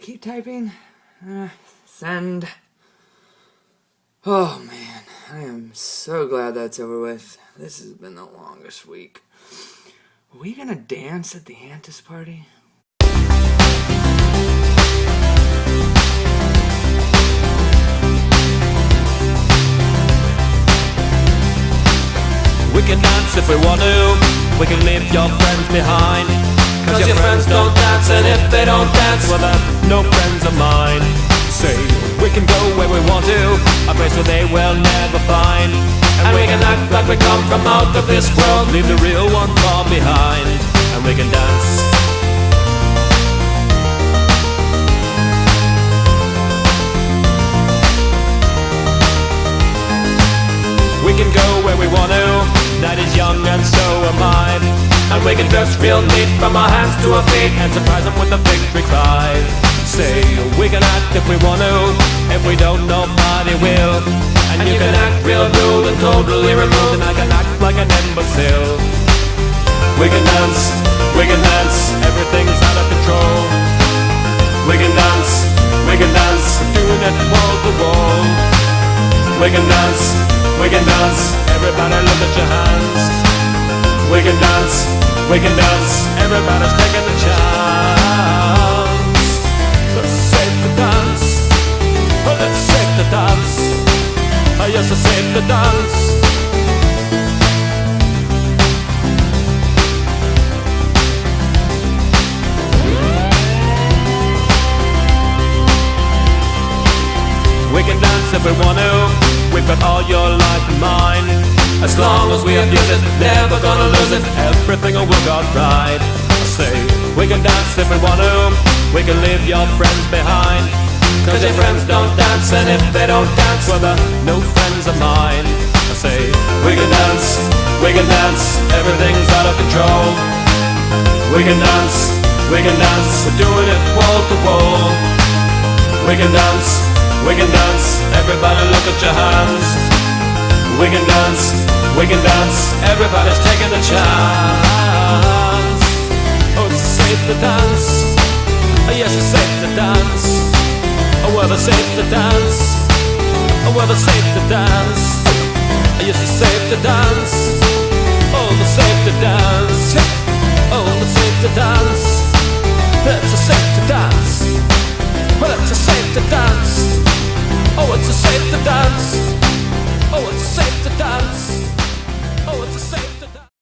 keep typing? Send. Oh man, I am so glad that's over with. This has been the longest week. Are we gonna dance at the Antis party? We can dance if we want to. We can leave your friends behind. Cause your friends don't dance, and if they don't dance, well they're no friends of mine. Say, we can go where we want to, a place where they will never find. And we can act like we come from out of this world, leave the real one far behind. And we can dance. We can go where we want to, night is young and so am I. And we can dress real neat from our hands to our feet and surprise them with a victory cry. Say, we can act if we want to, if we don't, nobody will. And you can act real rude and totally removed, and I can act like an imbecile. We can dance, everything's out of control. We can dance, doing it wall to wall. We can dance, everybody look at your hands. We can dance, everybody's taking the chance. Let's save the dance, oh let's save the dance. Oh yes, let's save the dance. We can dance if we want to, we've got all your life in mind. As long as we abuse it, never gonna lose it, everything will work out right. I say, we can dance if we want to, we can leave your friends behind. Cause your friends don't dance, and if they don't dance, well they're no friends of mine. I say, we can dance, everything's out of control. We can dance, we're doing it wall to wall. We can dance, everybody look at your hands. We can dance, everybody's taking a chance. Oh, it's safe to dance, oh yes, it's safe to dance. Oh well, it's safe to dance, oh well, it's safe to dance. Oh yes, it's safe to dance, oh it's safe to dance. Oh, it's safe to dance, it's safe to dance. Well, it's safe to dance, oh it's safe